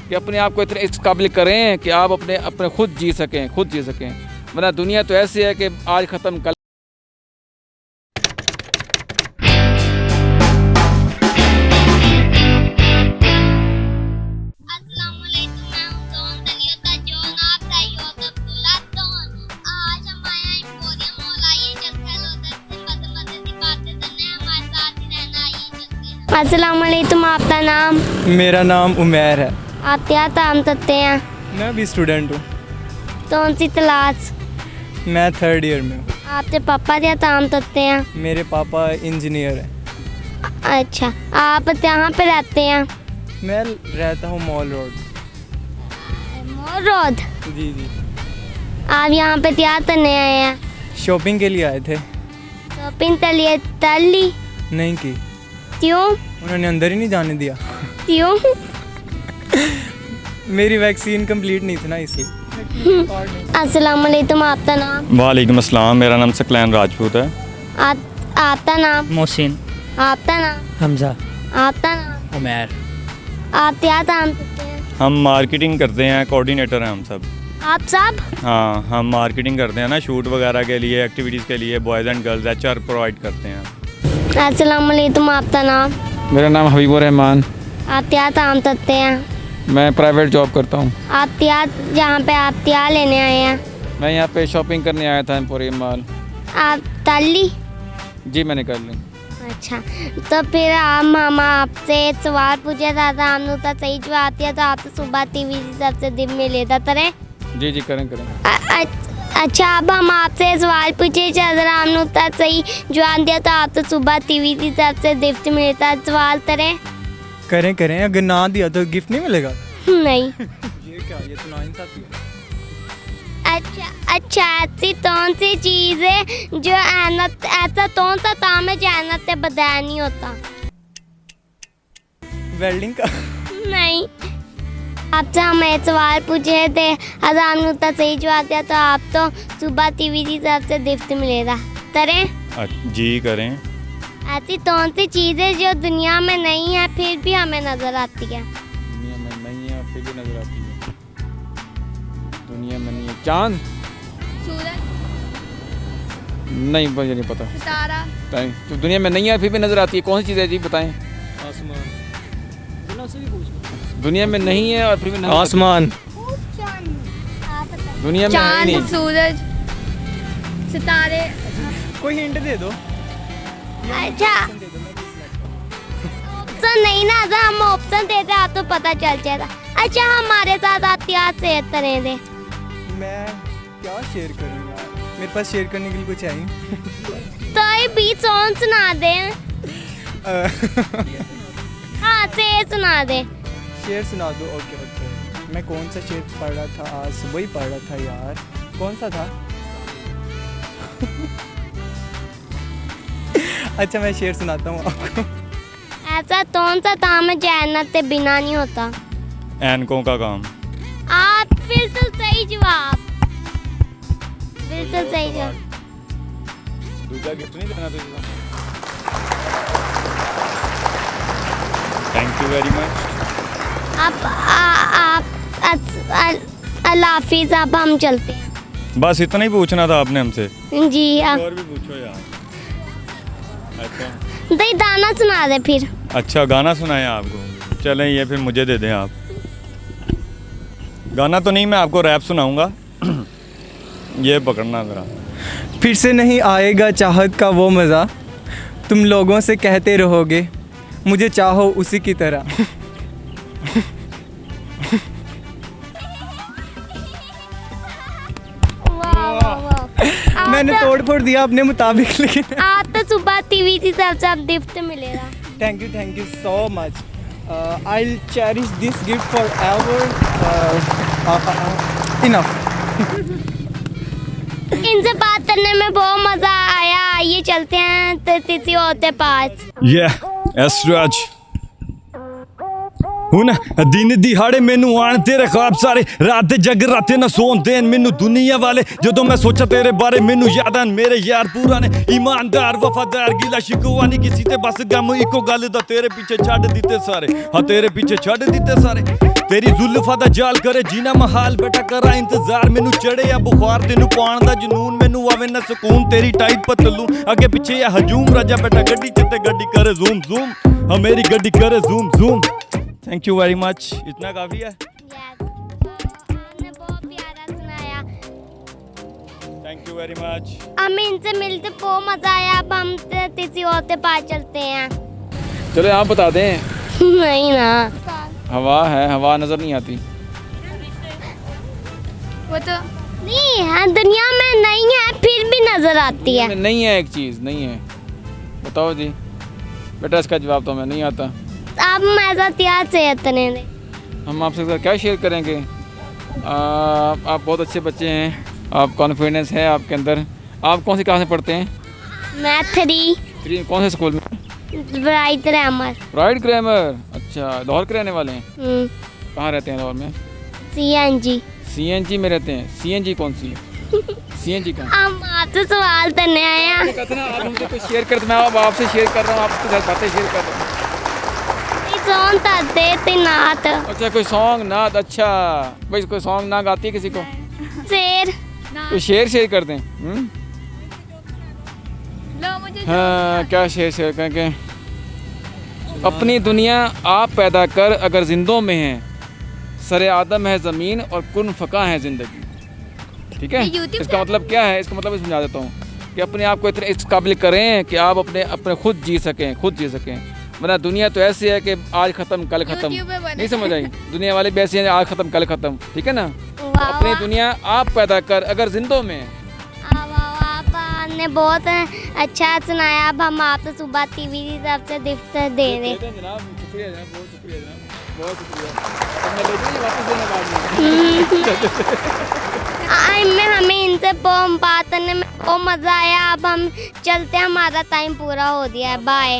कि अपने आप को इतने इस काबिल करें कि आप अपने खुद जी सकें वरना दुनिया तो ऐसी है कि आज ख़त्म कल। अस्सलाम वालेकुम, आपका नाम? मेरा नाम उमैर है। आप क्या काम करते हैं? मैं भी स्टूडेंट हूँ। कौन सी क्लास? मैं 3rd ईयर में हूँ। आपके पापा क्या काम करते हैं? मेरे पापा इंजीनियर हैं। अच्छा, आप कहाँ पे रहते हैं? मैं रहता हूँ मॉल रोड। Mall road? जी जी। आप यहाँ पे क्या करने आए हैं? शॉपिंग के लिए आए थे। शॉपिंग के लिए कर ली? नहीं की। क्यों? उन्होंने अंदर ही नहीं जाने दिया। क्यों? मेरी वैक्सीन कंप्लीट नहीं थी ना, इसलिए। अस्सलाम वालेकुम, आपका नाम? वालेकुम अस्सलाम, मेरा नाम सकलैन राजपूत है। आपका नाम? मोहसिन। आपका नाम? हमजा। आपका नाम? उमैर। आप क्या काम करते हैं? हम मार्केटिंग करते हैं, कोऑर्डिनेटर हैं हम सब। आप सब? हाँ, हम मार्केटिंग करते हैं ना, शूट वगैरह के लिए, एक्टिविटीज़ के लिए boys and girls HR provide करते हैं। अस्सलाम वालेकुम, आपका नाम? मेरा नाम हबीबुर रहमान। आप क्या काम करते हैं? मैं प्राइवेट जॉब करता हूँ। आप क्या यहाँ पे आप क्या लेने आए हैं? मैं यहाँ पे शॉपिंग करने आया था एम्पोरियम मॉल। आप ताली? जी मैंने कर ली। अच्छा, तो फिर हम आपसे एक सवाल पूछे था हमने तो सही जवाब दिया, तो आप तो सुबह टीवी सबसे दिन में लेता तरह। जी करें। अच्छा, अब हम आपसे सवाल पूछे अगर हमने उत्तर सही जवाब दिया तो आप तो सुबह टीवी की तरफ से गिफ्ट मिलता। सवाल करें? करें, अगर ना दिया तो गिफ्ट नहीं मिलेगा। नहीं। ये क्या, ये तो नाइंसाफी है। अच्छा, ऐसी कौन सी चीज़ है जो ऐसा कौन सा काम है जो ऐनत से बदाया नहीं होता? वेल्डिंग का। नहीं। आपसे हम एक सवाल पूछे थे, अगर हमने उत्तर सही जवाब दिया तो आप तो सुबह टीवी की तरफ से गिफ्ट मिलेगा। करें? जी करें। ऐसी कौन सी चीज़ है जो दुनिया में नहीं है फिर भी हमें नजर आती है? दुनिया में नहीं है फिर भी नजर आती है। दुनिया में नहीं है। चांद? सूरज? नहीं, मुझे नहीं पता। सितारा? बताएं। तो दुनिया में नहीं है फिर भी नजर आती है, कौन सी चीज़ है जी, बताएं। आसमान। दुनिया में नहीं है और फिर भी नजर आसमान। दुनिया में है ही चांद, नहीं। सूरज, सितारे? कोई हिंट दे दो। अच्छा, ऑप्शन नहीं ना, अगर हम ऑप्शन देते आप तो पता चल जाएगा। अच्छा, हमारे साथ आप क्या शेयर करें दे? मैं क्या शेयर करूँ यार, मेरे पास शेयर करने के लिए कुछ है ही नहीं। तो ये बीच सॉन्ग सुना दे। हाँ, शेर सुना दे। शेर सुना दो। ओके। मैं कौन सा शेर पढ़ रहा था, आज सुबह ही पढ़ रहा था यार, कौन सा था? अच्छा, मैं शेर सुनाता हूँ आपको। ऐसा कौन सा काम है जो ऐनत से बिना नहीं होता? ऐनकों का काम। आप बिल्कुल सही जवाब। बिल्कुल सही जवाब। दूसरा गिफ्ट नहीं देना तुझे? Thank you very much. अल्लाह हाफिज़, अब हम चलते हैं। बस इतना ही पूछना था आपने हमसे? जी। और भी पूछो यार। अच्छा, दही दाना सुना दे फिर। अच्छा, गाना सुनाया आपको? चलें, ये फिर मुझे दे दें आप। गाना तो नहीं, मैं आपको रैप सुनाऊंगा। ये पकड़ना ज़रा। फिर से नहीं आएगा चाहत का वो मज़ा, तुम लोगों से कहते रहोगे मुझे चाहो उसी की तरह। मैंने तोड़ फोड़ दिया अपने मुताबिक, लेकिन आप तो सुबह टीवी की तरफ से गिफ्ट मिलेगा। Thank you so much. I'll cherish this gift forever. Enough. इनसे बात करने में बहुत मजा आया। आइए चलते हैं तो किसी और के पास। एसराज ਹੁਣ ਦਿਨ ਦਿਹਾੜੇ ਮੈਨੂੰ ਆਣ ਤੇਰੇ ख्वाब ਸਾਰੇ ਰਾਤ ਦੇ ਜਗਰਾਤੇ ਨਾ ਸੌਣ ਦੇਣ ਮੈਨੂੰ ਦੁਨੀਆ ਵਾਲੇ ਜਦੋਂ ਮੈਂ ਸੋਚਾਂ ਤੇਰੇ ਬਾਰੇ ਮੈਨੂੰ ਯਾਦ ਆਣ ਮੇਰੇ ਯਾਰ ਪੂਰਾ ਨੇ ਇਮਾਨਦਾਰ ਵਫਾਦਾਰ ਗਿਲਾ ਸ਼ਿਕਵਾ ਨਹੀਂ ਕਿਸੇ ਤੇ ਬਸ ਗਮ ਇੱਕੋ ਗੱਲ ਦਾ ਤੇਰੇ ਪਿੱਛੇ ਛੱਡ ਦਿੱਤੇ ਸਾਰੇ ਹਾਂ ਤੇਰੇ ਪਿੱਛੇ ਛੱਡ ਦਿੱਤੇ ਸਾਰੇ ਤੇਰੀ ਜ਼ੁਲਫਾਂ ਦਾ ਜਾਲ ਕਰੇ ਜੀਣਾ ਮਹਾਲ ਬੇਟਾ ਕਰਾਂ ਇੰਤਜ਼ਾਰ ਮੈਨੂੰ ਚੜਿਆ ਬੁਖਾਰ ਤੈਨੂੰ ਪਾਉਣ ਦਾ ਜਨੂਨ ਮੈਨੂੰ ਆਵੇ ਨਾ ਸਕੂਨ ਤੇਰੀ ਟਾਈਟ ਪਤਲੂ ਅੱਗੇ ਪਿੱਛੇ ਆ ਹਜੂਮ ਰਾਜਾ ਬੇਟਾ ਗੱਡੀ ਚ ਤੇ ਗੱਡੀ करे ਜ਼ੂਮ ਜ਼ੂਮ ਹਾਂ ਮੇਰੀ ਗੱਡੀ करे zoom zoom thank you very much इतना काफ़ी है यस आपने बहुत प्यारा सुनाया थैंक यू वेरी मच हमें इनसे मिलते बहुत मजा आया अब हम किसी और के पास चलते हैं चलो आप बता दें। नहीं ना हवा है, हवा नज़र नहीं आती। वो तो नहीं है दुनिया में नहीं है फिर भी नजर आती है नहीं है, एक चीज़ नहीं है। बताओ जी बेटा, इसका जवाब तो हमें नहीं आता। आप ऐसा त्याग से इतने दे हम आपसे क्या शेयर करेंगे। आप बहुत अच्छे बच्चे हैं, आप कॉन्फिडेंस है आपके अंदर। आप कौन सी क्लास में पढ़ते हैं? मैं 3 कौन से स्कूल में? Bright rammer bright grammar. अच्छा, लाहौर के रहने वाले हैं? कहाँ रहते हैं लाहौर में? CNG CNG में रहते हैं। CNG कौन सी? CNG कहाँ? हम आपसे सवाल करने आए हैं कहते ना आप हमसे कुछ शेयर करते, मैं अब आपसे शेयर कर रहा हूँ, आपके साथ बातें शेयर कर रहा हूँ। सॉन्ग करते थे नात अच्छा, कोई सॉन्ग नात। अच्छा भाई, कोई सॉन्ग ना गाती है किसी को? शेर ना कोई शेयर कर दें। लो मुझे हाँ, क्या शेयर करेंगे। अपनी दुनिया आप पैदा कर अगर जिंदों में है, सरे आदम है ज़मीन और कुन फ़का है ज़िंदगी। ठीक है, ये YouTube इसका मतलब क्या है? इसका मतलब समझा देता हूँ कि अपने आप को इतने इस काबिल करें कि आप अपने खुद जी सकें। वरना दुनिया तो ऐसी है कि आज ख़त्म कल ख़त्म। YouTube पे बने। नहीं समझ आई? दुनिया वाले भी ऐसी हैं, आज ख़त्म कल ख़त्म। ठीक है ना? वाह अपनी वाह। दुनिया आप पैदा कर अगर जिंदों में है। आपने बहुत अच्छा सुनाया अब हम आपसे सुबह TV की तरफ से गिफ्ट दे रहे जनाब, शुक्रिया जनाब, बहुत शुक्रिया जनाब, बहुत शुक्रिया। अब मैं ले जाइए वापस देने बाद में। हमें इनसे बात करने में बहुत मज़ा आया अब हम चलते हैं हमारा टाइम पूरा हो गया है बाय